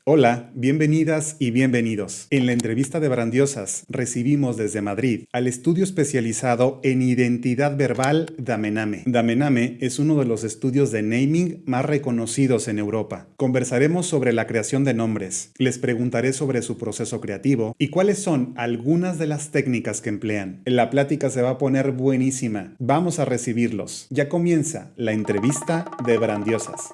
Hola, bienvenidas y bienvenidos. En la entrevista de Brandiosas recibimos desde Madrid al estudio especializado en identidad verbal Damename. Damename es uno de los estudios de naming más reconocidos en Europa. Conversaremos sobre la creación de nombres, les preguntaré sobre su proceso creativo y cuáles son algunas de las técnicas que emplean. La plática se va a poner buenísima. Vamos a recibirlos. Ya comienza la entrevista de Brandiosas.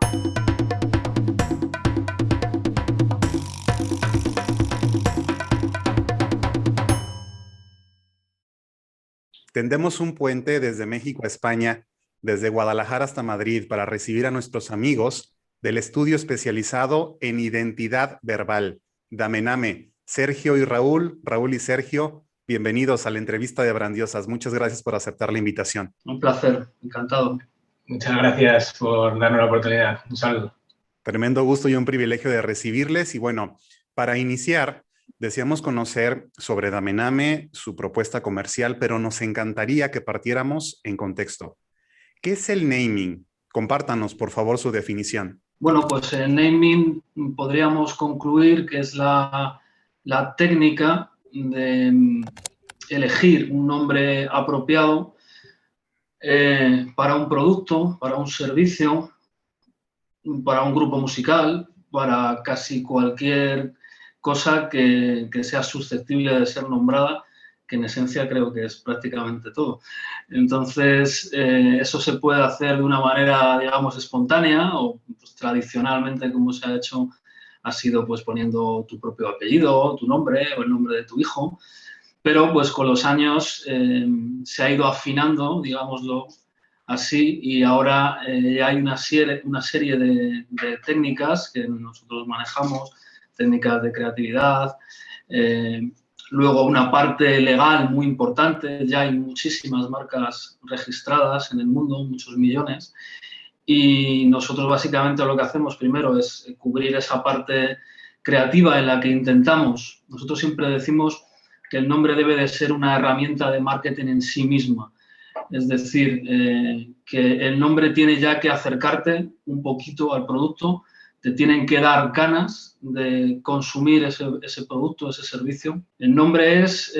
Tendemos un puente desde México a España, desde Guadalajara hasta Madrid, para recibir a nuestros amigos del estudio especializado en identidad verbal, Damename. Sergio y Raúl, Raúl y Sergio, bienvenidos a la entrevista de Brandiosas. Muchas gracias por aceptar la invitación. Un placer, encantado. Muchas gracias por darnos la oportunidad. Un saludo. Tremendo gusto y un privilegio de recibirles. Y bueno, para iniciar, deseamos conocer sobre Damename, su propuesta comercial, pero nos encantaría que partiéramos en contexto. ¿Qué es el naming? Compártanos, por favor, su definición. Bueno, pues el naming podríamos concluir que es la técnica de elegir un nombre apropiado para un producto, para un servicio, para un grupo musical, para casi cualquier cosa que sea susceptible de ser nombrada, que en esencia creo que es prácticamente todo. Entonces, eso se puede hacer de una manera, digamos, espontánea o pues, tradicionalmente como se ha hecho ha sido pues poniendo tu propio apellido, tu nombre o el nombre de tu hijo, pero pues con los años se ha ido afinando, digámoslo así, y ahora hay una serie de técnicas que nosotros manejamos, técnicas de creatividad, luego una parte legal muy importante, ya hay muchísimas marcas registradas en el mundo, muchos millones, y nosotros básicamente lo que hacemos primero es cubrir esa parte creativa en la que intentamos, nosotros siempre decimos que el nombre debe de ser una herramienta de marketing en sí misma. Es decir, que el nombre tiene ya que acercarte un poquito al producto, te tienen que dar ganas de consumir ese producto, ese servicio. El nombre es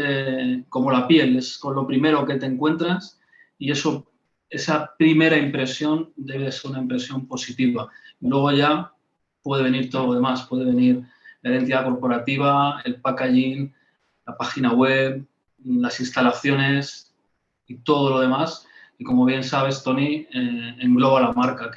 como la piel, es con lo primero que te encuentras y esa primera impresión debe ser una impresión positiva. Luego ya puede venir todo lo demás, puede venir la identidad corporativa, el packaging, la página web, las instalaciones y todo lo demás. Y como bien sabes, Tony, engloba la marca,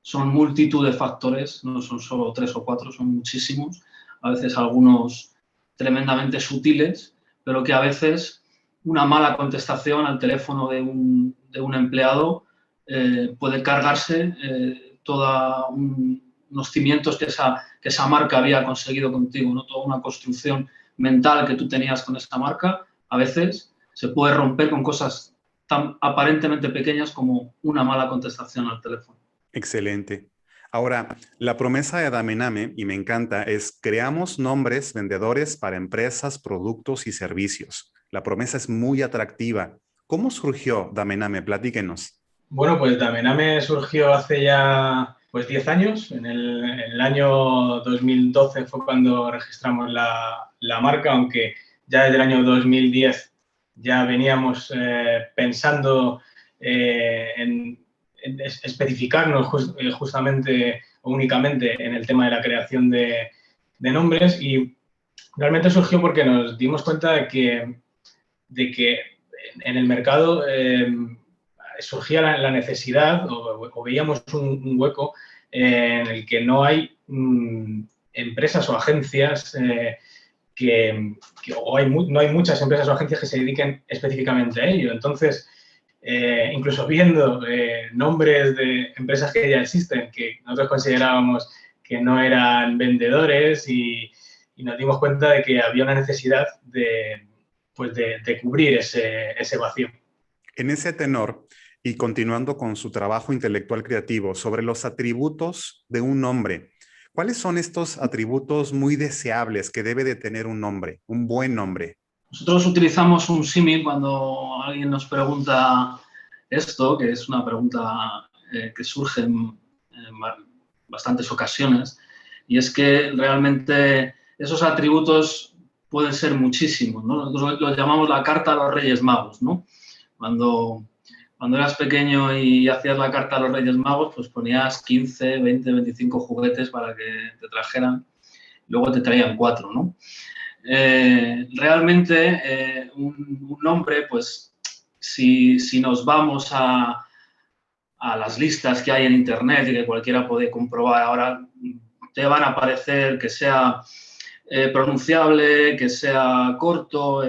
son multitud de factores, no son solo 3 o 4, son muchísimos, a veces algunos tremendamente sutiles, pero que a veces una mala contestación al teléfono de un empleado puede cargarse todos unos cimientos que esa marca había conseguido contigo, ¿no? Toda una construcción mental que tú tenías con esa marca, a veces se puede romper con cosas tan aparentemente pequeñas como una mala contestación al teléfono. Excelente. Ahora, la promesa de Damename, y me encanta, es creamos nombres vendedores para empresas, productos y servicios. La promesa es muy atractiva. ¿Cómo surgió Damename? Platíquenos. Bueno, pues Damename surgió hace ya 10 años. En el año 2012 fue cuando registramos la marca, aunque ya desde el año 2010 ya veníamos pensando en especificarnos justamente o únicamente en el tema de la creación de nombres, y realmente surgió porque nos dimos cuenta de que en el mercado surgía la necesidad o veíamos un hueco en el que no hay empresas o agencias no hay muchas empresas o agencias que se dediquen específicamente a ello. Entonces, incluso viendo nombres de empresas que ya existen, que nosotros considerábamos que no eran vendedores, y nos dimos cuenta de que había una necesidad de cubrir ese vacío. En ese tenor, y continuando con su trabajo intelectual creativo sobre los atributos de un nombre, ¿cuáles son estos atributos muy deseables que debe de tener un nombre, un buen nombre? Nosotros utilizamos un símil cuando alguien nos pregunta esto, que es una pregunta que surge en bastantes ocasiones, Y es que realmente esos atributos pueden ser muchísimos, ¿no? Nosotros los llamamos la carta a los Reyes Magos, ¿no? Cuando eras pequeño y hacías la carta a los Reyes Magos, pues ponías 15, 20, 25 juguetes para que te trajeran, luego te traían 4, ¿no? Realmente un nombre, pues si nos vamos a las listas que hay en Internet y que cualquiera puede comprobar ahora, te van a aparecer que sea pronunciable, que sea corto,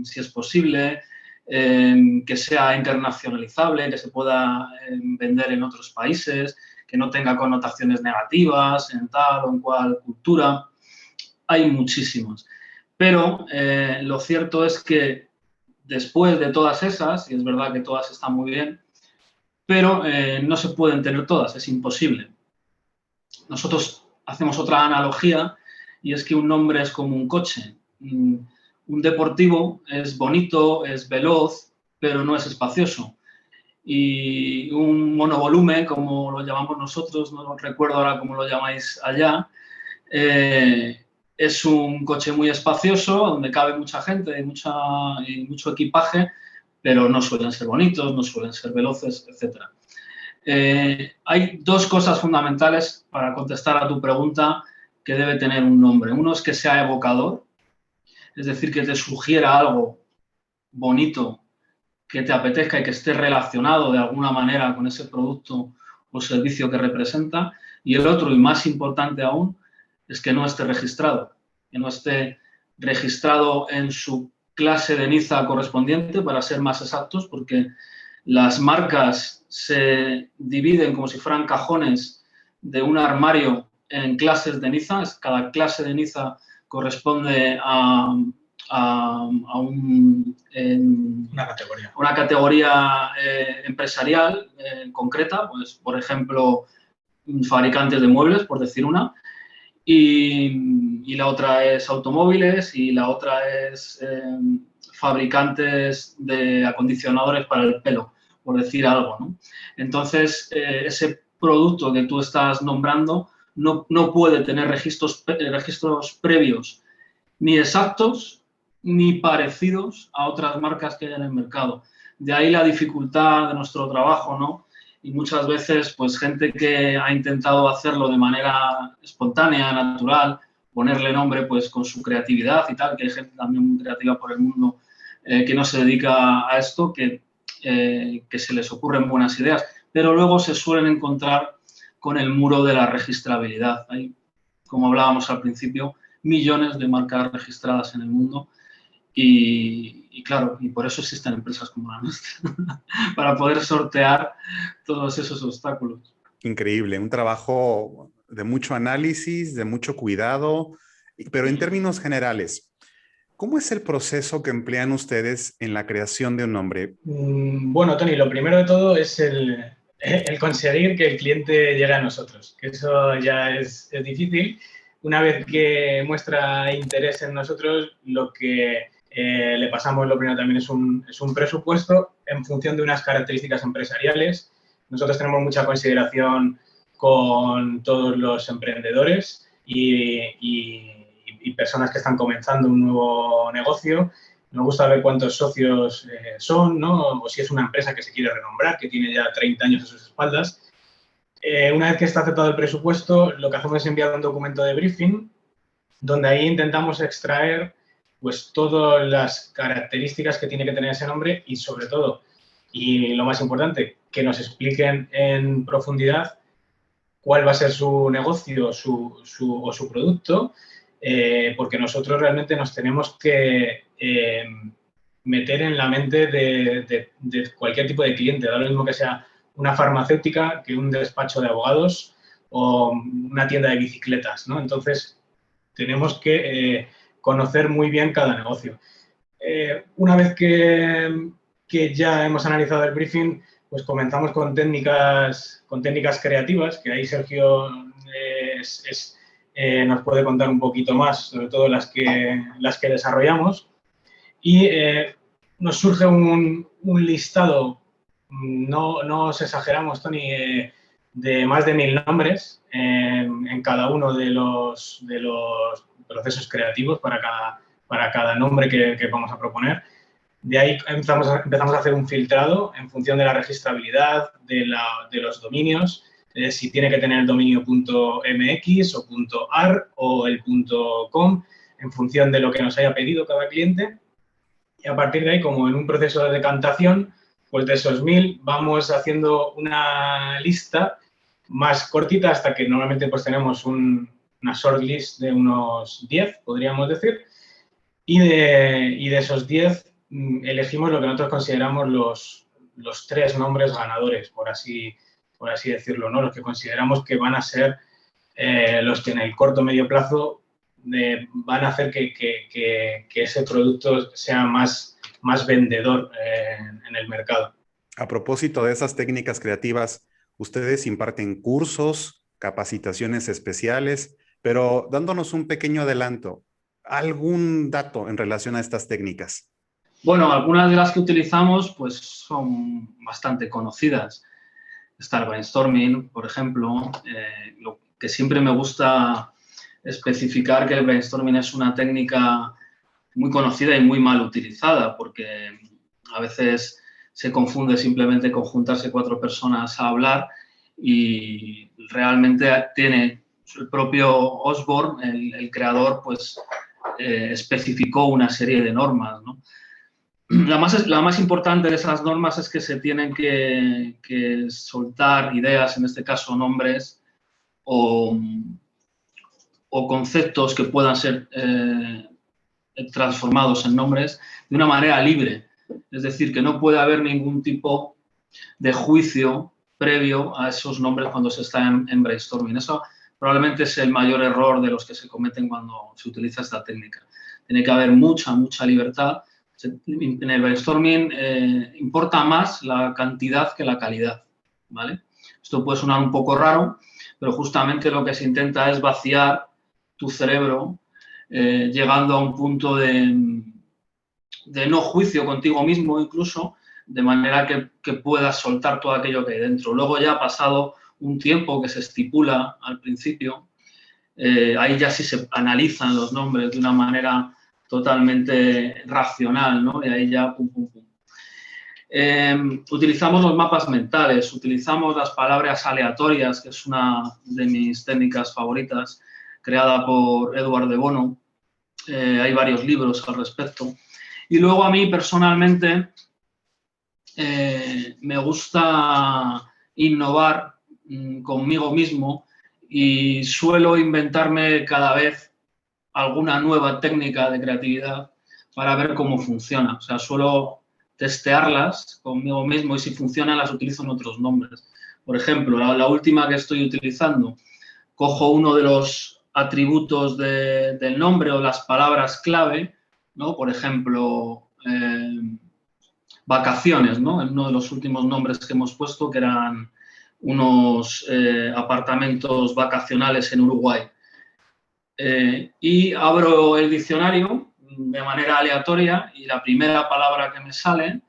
si es posible, que sea internacionalizable, que se pueda vender en otros países, que no tenga connotaciones negativas en tal o en cual cultura. Hay muchísimos. Pero lo cierto es que después de todas esas, y es verdad que todas están muy bien, pero no se pueden tener todas, es imposible. Nosotros hacemos otra analogía y es que un nombre es como un coche. Un deportivo es bonito, es veloz, pero no es espacioso. Y un monovolumen, como lo llamamos nosotros, no recuerdo ahora cómo lo llamáis allá, es un coche muy espacioso, donde cabe mucha gente y mucho equipaje, pero no suelen ser bonitos, no suelen ser veloces, etc. Hay dos cosas fundamentales para contestar a tu pregunta que debe tener un nombre. Uno es que sea evocador, es decir, que te sugiera algo bonito, que te apetezca y que esté relacionado de alguna manera con ese producto o servicio que representa. Y el otro, y más importante aún, es que no esté registrado en su clase de Niza correspondiente, para ser más exactos, porque las marcas se dividen como si fueran cajones de un armario en clases de Niza. Cada clase de Niza corresponde a una categoría empresarial concreta, pues, por ejemplo, fabricantes de muebles, por decir una, y la otra es automóviles y la otra es fabricantes de acondicionadores para el pelo, por decir algo, ¿no? Entonces, ese producto que tú estás nombrando no puede tener registros previos ni exactos ni parecidos a otras marcas que hay en el mercado. De ahí la dificultad de nuestro trabajo, ¿no? Y muchas veces, pues, gente que ha intentado hacerlo de manera espontánea, natural, ponerle nombre, pues, con su creatividad y tal, que hay gente también muy creativa por el mundo que no se dedica a esto, que se les ocurren buenas ideas, pero luego se suelen encontrar con el muro de la registrabilidad. Hay, como hablábamos al principio, millones de marcas registradas en el mundo y claro, y por eso existen empresas como la nuestra, para poder sortear todos esos obstáculos. Increíble, un trabajo de mucho análisis, de mucho cuidado, pero en términos generales, ¿cómo es el proceso que emplean ustedes en la creación de un nombre? Bueno, Tony, lo primero de todo es el conseguir que el cliente llegue a nosotros, que eso ya es difícil. Una vez que muestra interés en nosotros, lo que le pasamos, lo primero también es un presupuesto en función de unas características empresariales. Nosotros tenemos mucha consideración con todos los emprendedores y personas que están comenzando un nuevo negocio. Nos gusta ver cuántos socios son, ¿no? O si es una empresa que se quiere renombrar, que tiene ya 30 años a sus espaldas. Una vez que está aceptado el presupuesto, lo que hacemos es enviar un documento de briefing, donde ahí intentamos extraer, pues, todas las características que tiene que tener ese nombre y, sobre todo, y lo más importante, que nos expliquen en profundidad cuál va a ser su negocio o su producto, porque nosotros realmente nos tenemos que meter en la mente de cualquier tipo de cliente. Da lo mismo que sea una farmacéutica que un despacho de abogados o una tienda de bicicletas, ¿no? Entonces, tenemos que conocer muy bien cada negocio. Una vez que ya hemos analizado el briefing, pues comenzamos con técnicas creativas, que ahí Sergio nos puede contar un poquito más, sobre todo las que desarrollamos. Y nos surge un listado, no os exageramos, Tony, de más de 1000 nombres en cada uno de los procesos creativos para cada nombre que vamos a proponer. De ahí empezamos a hacer un filtrado en función de la registrabilidad de los dominios, si tiene que tener el dominio .mx o .ar o el .com, en función de lo que nos haya pedido cada cliente. Y a partir de ahí, como en un proceso de decantación, pues de esos 1000 vamos haciendo una lista más cortita hasta que normalmente pues tenemos una shortlist de unos 10, podríamos decir, y de esos 10 elegimos lo que nosotros consideramos los 3 nombres ganadores, por así decirlo, ¿no? Los que consideramos que van a ser los que en el corto o medio plazo van a hacer que ese producto sea más vendedor en el mercado. A propósito de esas técnicas creativas, ustedes imparten cursos, capacitaciones especiales, pero dándonos un pequeño adelanto, ¿algún dato en relación a estas técnicas? Bueno, algunas de las que utilizamos pues son bastante conocidas. Está el brainstorming, por ejemplo. Lo que siempre me gusta especificar que el brainstorming es una técnica muy conocida y muy mal utilizada, porque a veces se confunde simplemente con juntarse 4 personas a hablar y realmente tiene el propio Osborne, el creador, pues especificó una serie de normas, ¿no? La más importante de esas normas es que se tienen que soltar ideas, en este caso nombres o conceptos que puedan ser transformados en nombres de una manera libre. Es decir, que no puede haber ningún tipo de juicio previo a esos nombres cuando se está en brainstorming. Eso probablemente es el mayor error de los que se cometen cuando se utiliza esta técnica. Tiene que haber mucha libertad. En el brainstorming importa más la cantidad que la calidad, ¿vale? Esto puede sonar un poco raro, pero justamente lo que se intenta es vaciar tu cerebro llegando a un punto de no juicio contigo mismo incluso, de manera que puedas soltar todo aquello que hay dentro. Luego ya ha pasado un tiempo que se estipula al principio, ahí ya sí se analizan los nombres de una manera totalmente racional, ¿no? Y ahí ya pum. Utilizamos los mapas mentales, utilizamos las palabras aleatorias, que es una de mis técnicas favoritas, creada por Edward de Bono. Hay varios libros al respecto. Y luego a mí personalmente me gusta innovar conmigo mismo y suelo inventarme cada vez alguna nueva técnica de creatividad para ver cómo funciona. O sea, suelo testearlas conmigo mismo y si funcionan las utilizo en otros nombres. Por ejemplo, la última que estoy utilizando, cojo uno de los atributos del nombre o las palabras clave, ¿no? Por ejemplo, vacaciones, ¿no? En uno de los últimos nombres que hemos puesto, que eran unos apartamentos vacacionales en Uruguay. Y abro el diccionario de manera aleatoria y la primera palabra que me sale,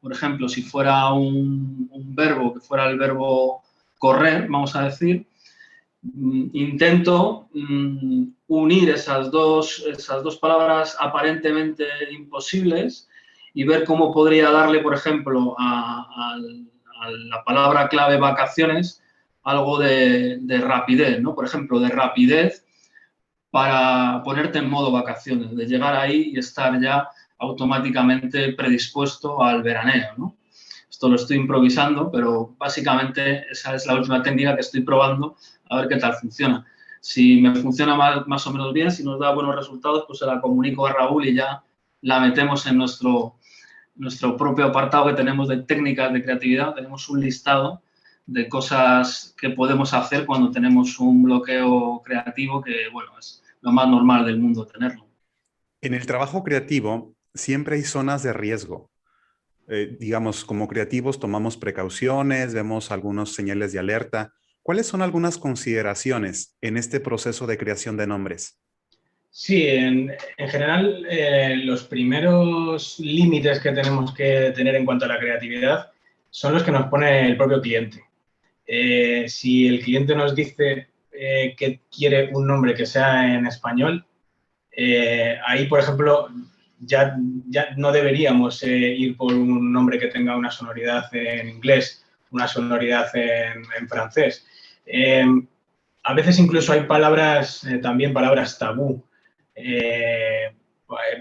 por ejemplo, si fuera un verbo, que fuera el verbo correr, vamos a decir, intento unir esas dos palabras aparentemente imposibles y ver cómo podría darle, por ejemplo, a la palabra clave vacaciones algo de rapidez, ¿no? Por ejemplo, de rapidez para ponerte en modo vacaciones, de llegar ahí y estar ya automáticamente predispuesto al veraneo, ¿no? Esto lo estoy improvisando, pero básicamente esa es la última técnica que estoy probando a ver qué tal funciona. Si me funciona más o menos bien, si nos da buenos resultados, pues se la comunico a Raúl y ya la metemos en nuestro propio apartado que tenemos de técnicas de creatividad. Tenemos un listado de cosas que podemos hacer cuando tenemos un bloqueo creativo que, bueno, es lo más normal del mundo tenerlo. En el trabajo creativo siempre hay zonas de riesgo. Digamos, como creativos tomamos precauciones, vemos algunas señales de alerta. ¿Cuáles son algunas consideraciones en este proceso de creación de nombres? Sí, en general los primeros límites que tenemos que tener en cuanto a la creatividad son los que nos pone el propio cliente. Si el cliente nos dice que quiere un nombre que sea en español, ahí, por ejemplo, ya no deberíamos ir por un nombre que tenga una sonoridad en inglés, una sonoridad en francés. A veces incluso hay palabras, también palabras tabú.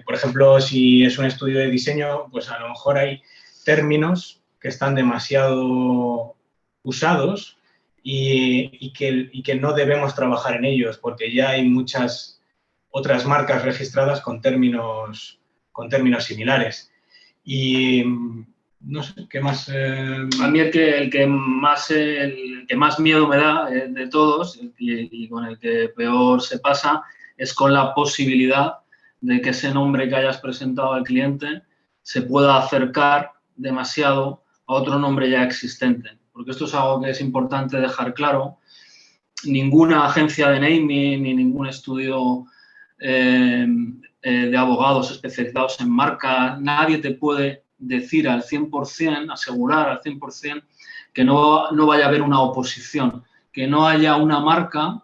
Por ejemplo, si es un estudio de diseño, pues a lo mejor hay términos que están demasiado usados y que no debemos trabajar en ellos, porque ya hay muchas otras marcas registradas con términos similares. Y no sé, ¿qué más? A mí el que más miedo me da de todos y con el que peor se pasa es con la posibilidad de que ese nombre que hayas presentado al cliente se pueda acercar demasiado a otro nombre ya existente. Porque esto es algo que es importante dejar claro. Ninguna agencia de naming ni ningún estudio de abogados especializados en marca, nadie te puede decir al 100%, asegurar al 100% que no vaya a haber una oposición, que no haya una marca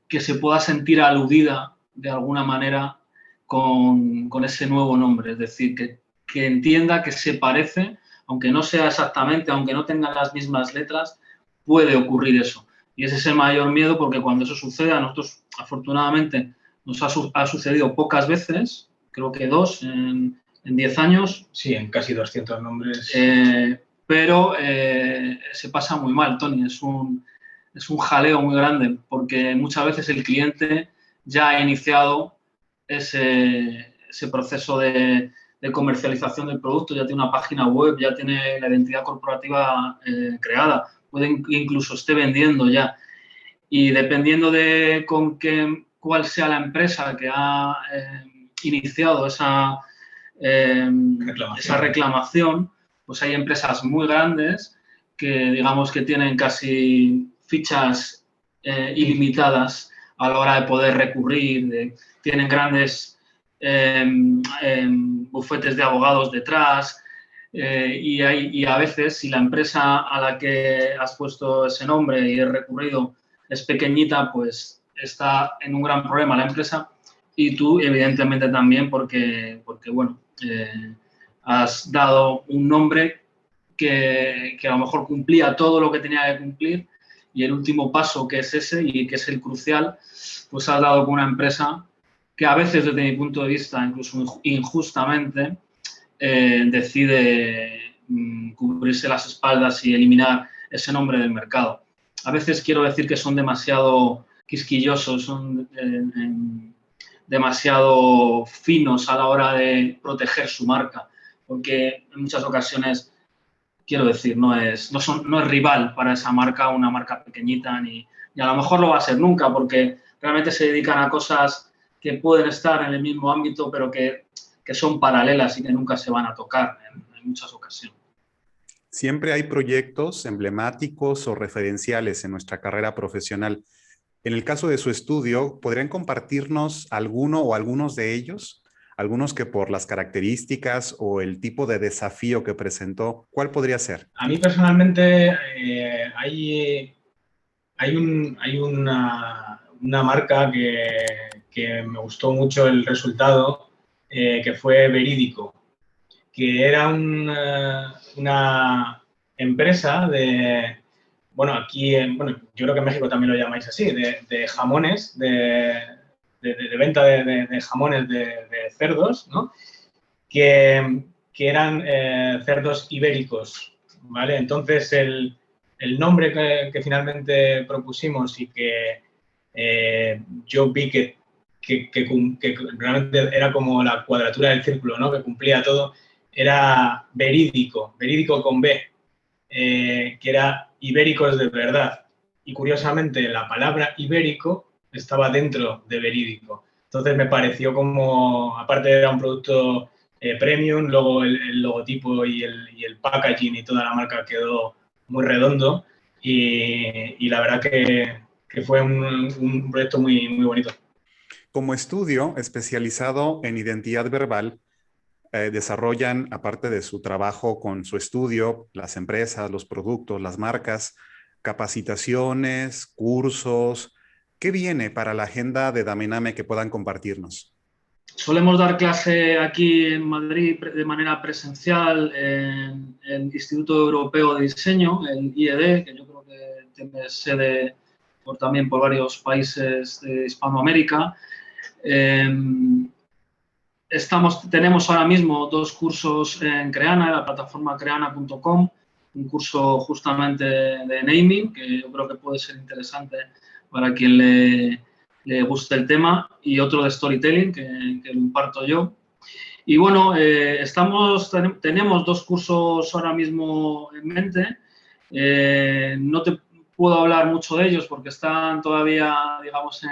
que se pueda sentir aludida de alguna manera con ese nuevo nombre. Es decir, que entienda que se parece, aunque no sea exactamente, aunque no tengan las mismas letras, puede ocurrir eso. Y ese es el mayor miedo porque cuando eso sucede, a nosotros afortunadamente nos ha sucedido pocas veces, creo que 2 en 10 años. Sí, en casi 200 nombres. Pero se pasa muy mal, Tony. Es un jaleo muy grande porque muchas veces el cliente ya ha iniciado ese proceso de comercialización del producto, ya tiene una página web, ya tiene la identidad corporativa creada, puede incluso esté vendiendo ya. Y dependiendo de cuál sea la empresa que ha iniciado esa reclamación, pues hay empresas muy grandes que digamos que tienen casi fichas ilimitadas a la hora de poder recurrir, tienen grandes bufetes de abogados detrás y a veces si la empresa a la que has puesto ese nombre y he recurrido es pequeñita, pues está en un gran problema la empresa y tú evidentemente también porque bueno, has dado un nombre que a lo mejor cumplía todo lo que tenía que cumplir y el último paso que es ese y que es el crucial, pues has dado con una empresa que a veces desde mi punto de vista, incluso injustamente, decide cubrirse las espaldas y eliminar ese nombre del mercado. A veces quiero decir que son demasiado quisquillosos, son demasiado finos a la hora de proteger su marca, porque en muchas ocasiones, quiero decir, no es rival para esa marca, una marca pequeñita, ni a lo mejor lo va a ser nunca, porque realmente se dedican a cosas que pueden estar en el mismo ámbito, pero que son paralelas y que nunca se van a tocar en muchas ocasiones. Siempre hay proyectos emblemáticos o referenciales en nuestra carrera profesional. En el caso de su estudio, ¿podrían compartirnos alguno o algunos de ellos? Algunos que por las características o el tipo de desafío que presentó, ¿cuál podría ser? A mí personalmente hay una marca que me gustó mucho el resultado, que fue Verídico, que era una empresa de, bueno, aquí, yo creo que en México también lo llamáis así, de jamones, de venta de jamones de cerdos, ¿no? Que eran cerdos ibéricos, ¿vale? Entonces, el nombre que finalmente propusimos y que yo vi que realmente era como la cuadratura del círculo, ¿no? Que cumplía todo, era Verídico con B, que era ibéricos de verdad. Y curiosamente, la palabra ibérico estaba dentro de Verídico. Entonces me pareció como, aparte era un producto premium, luego el logotipo y el packaging y toda la marca quedó muy redondo y la verdad que fue un proyecto muy, muy bonito. Como estudio especializado en identidad verbal, desarrollan, aparte de su trabajo con su estudio, las empresas, los productos, las marcas, capacitaciones, cursos. ¿Qué viene para la agenda de Damename que puedan compartirnos? Solemos dar clase aquí en Madrid de manera presencial en el Instituto Europeo de Diseño, el IED, que yo creo que tiene sede también por varios países de Hispanoamérica. Tenemos ahora mismo 2 cursos en Creana, en la plataforma creana.com, un curso justamente de naming, que yo creo que puede ser interesante para quien le guste el tema, y otro de storytelling, que lo imparto yo. Y bueno, tenemos 2 cursos ahora mismo en mente. No te puedo hablar mucho de ellos porque están todavía, digamos,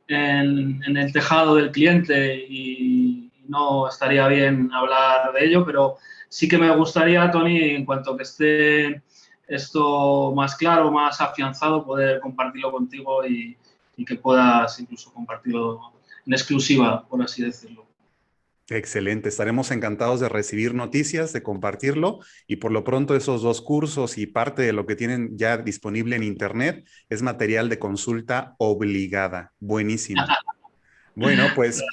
en el tejado del cliente y no estaría bien hablar de ello, pero sí que me gustaría, Tony, en cuanto que esté esto más claro, más afianzado, poder compartirlo contigo y que puedas incluso compartirlo en exclusiva, por así decirlo. Excelente, estaremos encantados de recibir noticias, de compartirlo y por lo pronto esos 2 cursos y parte de lo que tienen ya disponible en internet es material de consulta obligada. Buenísimo. Bueno, pues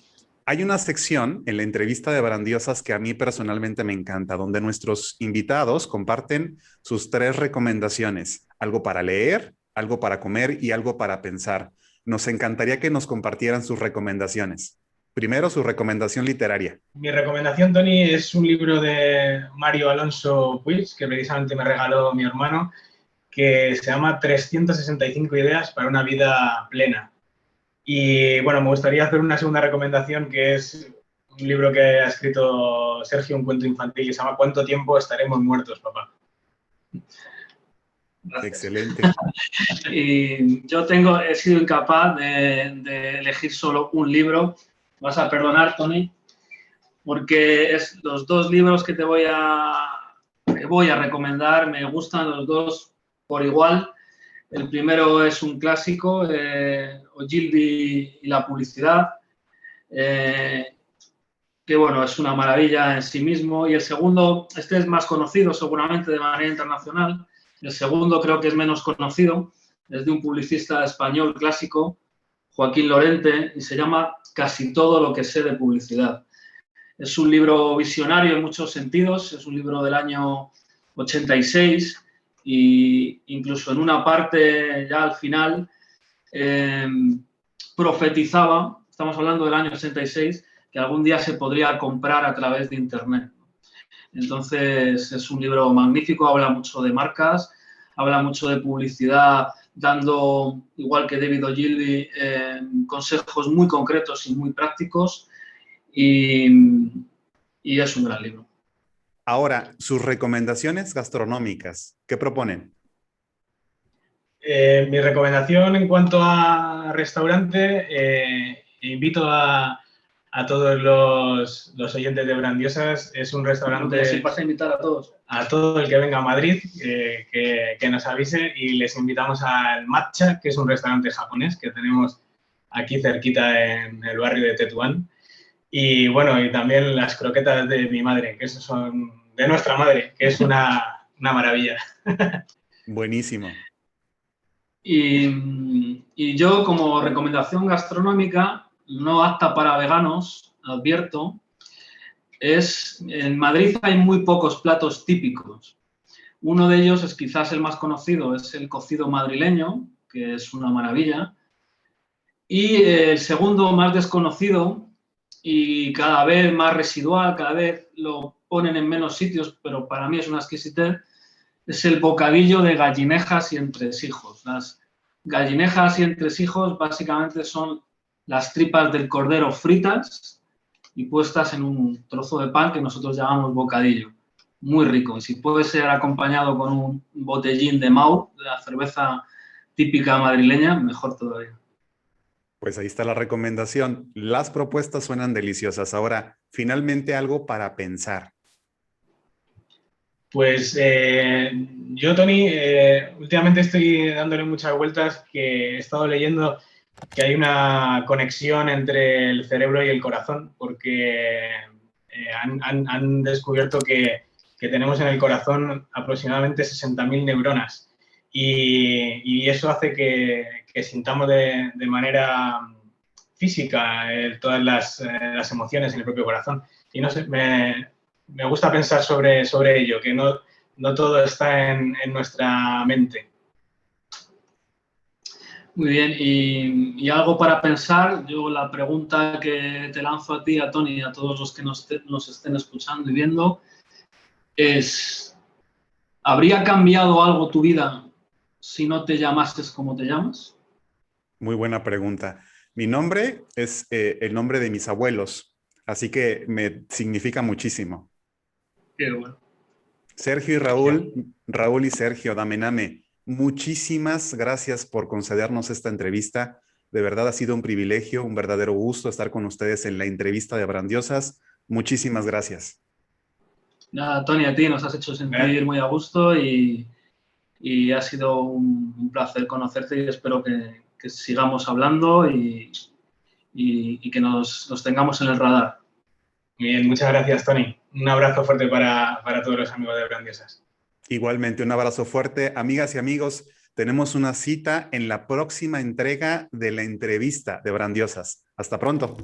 hay una sección en la entrevista de Brandiosas que a mí personalmente me encanta, donde nuestros invitados comparten sus 3 recomendaciones, algo para leer, algo para comer y algo para pensar. Nos encantaría que nos compartieran sus recomendaciones. Primero, su recomendación literaria. Mi recomendación, Tony, es un libro de Mario Alonso Puig, que precisamente me regaló mi hermano, que se llama 365 ideas para una vida plena. Y bueno, me gustaría hacer una segunda recomendación, que es un libro que ha escrito Sergio, un cuento infantil, que se llama ¿Cuánto tiempo estaremos muertos, papá? Gracias. Excelente. Y yo he sido incapaz de elegir solo un libro. Vas a perdonar, Tony, porque los 2 libros que te voy a recomendar, me gustan los 2 por igual. El primero es un clásico, Ogilvy y la publicidad, que bueno, es una maravilla en sí mismo. Y el segundo, este es más conocido seguramente de manera internacional. El segundo creo que es menos conocido, es de un publicista español clásico, Joaquín Lorente, y se llama Casi todo lo que sé de publicidad. Es un libro visionario en muchos sentidos, es un libro del año 86 e incluso en una parte ya al final profetizaba, estamos hablando del año 86, que algún día se podría comprar a través de Internet. Entonces es un libro magnífico, habla mucho de marcas, habla mucho de publicidad, dando, igual que David Ogilvy, consejos muy concretos y muy prácticos, y es un gran libro. Ahora, sus recomendaciones gastronómicas, ¿qué proponen? Mi recomendación en cuanto a restaurante, invito a todos los oyentes de Brandiosas, es un restaurante... Si vas a invitar a todos. A todo el que venga a Madrid, que nos avise, y les invitamos al Matcha, que es un restaurante japonés que tenemos aquí cerquita en el barrio de Tetuán. Y bueno, y también las croquetas de mi madre, que esos son de nuestra madre, que es una maravilla. Buenísimo. Y yo, como recomendación gastronómica, no apta para veganos, advierto, en Madrid hay muy pocos platos típicos. Uno de ellos es quizás el más conocido, es el cocido madrileño, que es una maravilla. Y el segundo, más desconocido y cada vez más residual, cada vez lo ponen en menos sitios, pero para mí es una exquisitez, es el bocadillo de gallinejas y entresijos. Las gallinejas y entresijos básicamente son las tripas del cordero fritas y puestas en un trozo de pan que nosotros llamamos bocadillo. Muy rico. Y si puede ser acompañado con un botellín de Maur, de la cerveza típica madrileña, mejor todavía. Pues ahí está la recomendación. Las propuestas suenan deliciosas. Ahora, finalmente algo para pensar. Pues yo, Tony, últimamente estoy dándole muchas vueltas, que he estado leyendo que hay una conexión entre el cerebro y el corazón, porque han descubierto que tenemos en el corazón aproximadamente 60.000 neuronas. y eso hace que sintamos de manera física todas las emociones en el propio corazón. Y no sé, me gusta pensar sobre ello, que no todo está en nuestra mente. Muy bien, y algo para pensar. Yo la pregunta que te lanzo a ti, a Tony, y a todos los que nos estén escuchando y viendo es, ¿habría cambiado algo tu vida si no te llamases como te llamas? Muy buena pregunta. Mi nombre es el nombre de mis abuelos, así que me significa muchísimo. Qué bueno. Sergio y Raúl, Raúl y Sergio, Damename, muchísimas gracias por concedernos esta entrevista. De verdad ha sido un privilegio, un verdadero gusto estar con ustedes en la entrevista de Brandiosas. Muchísimas gracias. Nada, Tony, a ti nos has hecho sentir muy a gusto y ha sido un placer conocerte y espero que sigamos hablando y que nos tengamos en el radar. Muy bien, muchas gracias, Tony. Un abrazo fuerte para todos los amigos de Brandiosas. Igualmente, un abrazo fuerte. Amigas y amigos, tenemos una cita en la próxima entrega de la entrevista de Brandiosas. Hasta pronto.